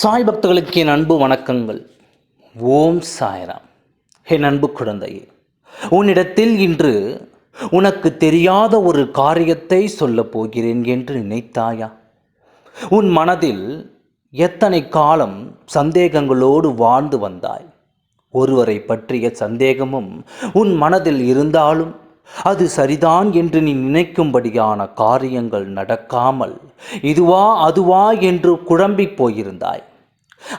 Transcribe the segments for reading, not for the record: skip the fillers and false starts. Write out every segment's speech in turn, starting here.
சாய் பக்தர்களுக்கு என் அன்பு வணக்கங்கள். ஓம் சாய்ராம். என் அன்பு குழந்தையே, உன்னிடத்தில் இன்று உனக்கு தெரியாத ஒரு காரியத்தை சொல்லப் போகிறேன் என்று நினைத்தாயா? உன் மனதில் எத்தனை காலம் சந்தேகங்களோடு வாழ்ந்து வந்தாய்? ஒருவரை பற்றிய சந்தேகமும் உன் மனதில் இருந்தாலும் அது சரிதான் என்று நீ நினைக்கும்படியான காரியங்கள் நடக்காமல் இதுவா அதுவா என்று குழம்பிப் போயிருந்தாய்.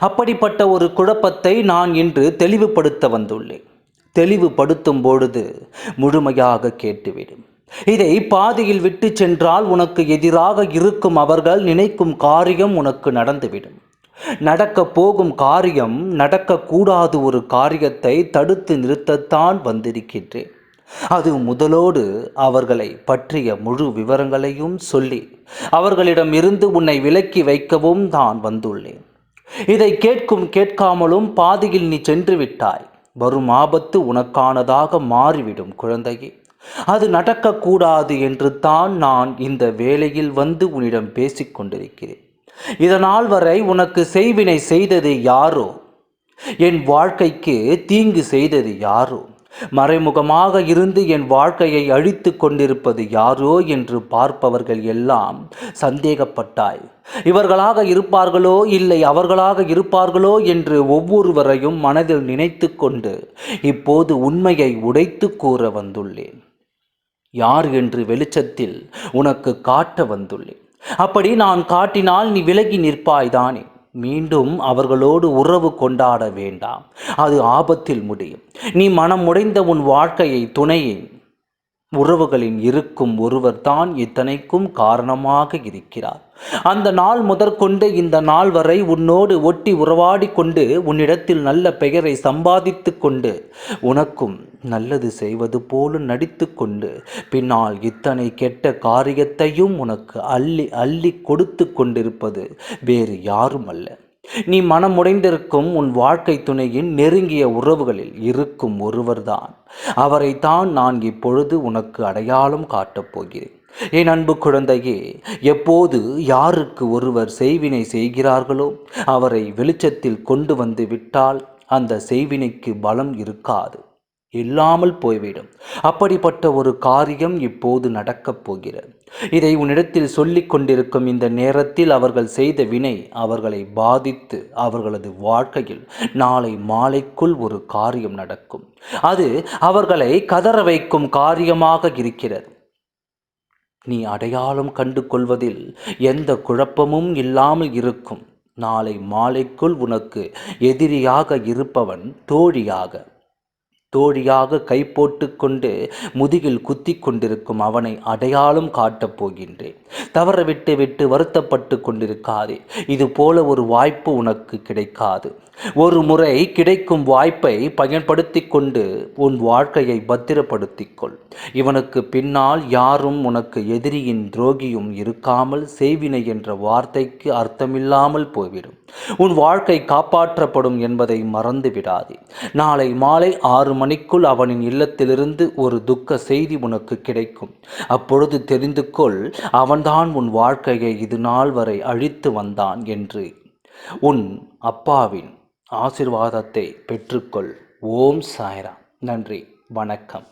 அப்படிப்பட்ட ஒரு குழப்பத்தை நான் இன்று தெளிவுபடுத்த வந்துள்ளேன். தெளிவுபடுத்தும் பொழுது முழுமையாக கேட்டுவிடும். இதை பாதியில் விட்டு சென்றால் உனக்கு எதிராக இருக்கும் அவர்கள் நினைக்கும் காரியம் உனக்கு நடந்துவிடும். நடக்க போகும் காரியம் நடக்கக்கூடாது ஒரு காரியத்தை தடுத்து நிறுத்தத்தான் வந்திருக்கின்றேன். அது முதலோடு அவர்களை பற்றிய முழு விவரங்களையும் சொல்லி அவர்களிடம் இருந்து உன்னை விலக்கி வைக்கவும் தான் வந்துள்ளேன். இதை கேட்காமலும் பாதியில் நீ சென்று விட்டாய். வரும் ஆபத்து உனக்கானதாக மாறிவிடும் குழந்தையே. அது நடக்கக்கூடாது என்று தான் நான் இந்த வேளையில் வந்து உன்னிடம் பேசிக்கொண்டிருக்கிறேன். இதனால் வரை உனக்கு செய்வினை செய்தது யாரோ? என் வாழ்க்கைக்கு தீங்கு செய்தது யாரோ? மறைமுகமாக இருந்து என் வாழ்க்கையை அழித்து கொண்டிருப்பது யாரோ என்று பார்ப்பவர்கள் எல்லாம் சந்தேகப்பட்டாய். இவர்களாக இருப்பார்களோ இல்லை அவர்களாக இருப்பார்களோ என்று ஒவ்வொருவரையும் மனதில் நினைத்து கொண்டு இப்போது உண்மையை உடைத்து கூற வந்துள்ளேன். யார் என்று வெளிச்சத்தில் உனக்கு காட்ட வந்துள்ளேன். அப்படி நான் காட்டினால் நீ விலகி நிற்பாய்தானே? மீண்டும் அவர்களோடு உறவு கொண்டாட வேண்டாம், அது ஆபத்தில் முடியும். நீ மனம் உடைந்த உன் வாழ்க்கையை துணையின் உறவுகளில் இருக்கும் ஒருவர் தான் இத்தனைக்கும் காரணமாக இருக்கிறார். அந்த நாள் முதற்கொண்டு இந்த நாள் வரை உன்னோடு ஒட்டி உறவாடி கொண்டு உன்னிடத்தில் நல்ல பெயரை சம்பாதித்து கொண்டு உனக்கும் நல்லது செய்வது போல நடித்து கொண்டு பின்னால் இத்தனை கெட்ட காரியத்தையும் உனக்கு அள்ளி அள்ளி கொடுத்து கொண்டிருப்பது வேறு யாரும் அல்ல. நீ மனமுடைந்திருக்கும் உன் வாழ்க்கை துணையின் நெருங்கிய உறவுகளில் இருக்கும் ஒருவர்தான். அவரைத்தான் நான் இப்பொழுது உனக்கு அடையாளம் காட்டப் போகிறேன். என் அன்பு குழந்தையே, எப்போது யாருக்கு ஒருவர் செய்வினை செய்கிறார்களோ அவரை வெளிச்சத்தில் கொண்டு வந்து விட்டால் அந்த செய்வினைக்கு பலம் இருக்காது, இல்லாமல் போய்விடும். அப்படிப்பட்ட ஒரு காரியம் இப்போது நடக்கப் போகிறது. இதை உன்னிடத்தில் சொல்லிக் கொண்டிருக்கும் இந்த நேரத்தில் அவர்கள் செய்த வினை அவர்களை பாதித்து அவர்களது வாழ்க்கையில் நாளை மாலைக்குள் ஒரு காரியம் நடக்கும். அது அவர்களை கதற வைக்கும் காரியமாக இருக்கிறது. நீ அடையாளம் கண்டு கொள்வதில் எந்த குழப்பமும் இல்லாமல் இருக்கும். நாளை மாலைக்குள் உனக்கு எதிரியாக இருப்பவன் தோழியாக கை போட்டு கொண்டு முதுகில் குத்தி கொண்டிருக்கும் அவனை அடையாளம் காட்டப் போகின்றேன். தவற விட்டு வருத்தப்பட்டு கொண்டிருக்காதே. இது போல ஒரு வாய்ப்பு உனக்கு கிடைக்காது. ஒரு முறை கிடைக்கும் வாய்ப்பை பயன்படுத்தி கொண்டு உன் வாழ்க்கையை பத்திரப்படுத்திக்கொள். இவனுக்கு பின்னால் யாரும் உனக்கு எதிரியின் துரோகியும் இருக்காமல் செய்வினை என்ற வார்த்தைக்கு அர்த்தமில்லாமல் போய்விடும். உன் வாழ்க்கை காப்பாற்றப்படும் என்பதை மறந்து விடாதே. நாளை மாலை 6 மணிக்குள் அவனின் இல்லத்திலிருந்து ஒரு துக்க செய்தி உனக்கு கிடைக்கும். அப்பொழுது தெரிந்து கொள், அவன்தான் உன் வாழ்க்கையை இது நாள் வரை அழித்து வந்தான் என்று. உன் அப்பாவின் ஆசீர்வாதத்தை பெற்றுக்கொள். ஓம் சாய்ராம். நன்றி, வணக்கம்.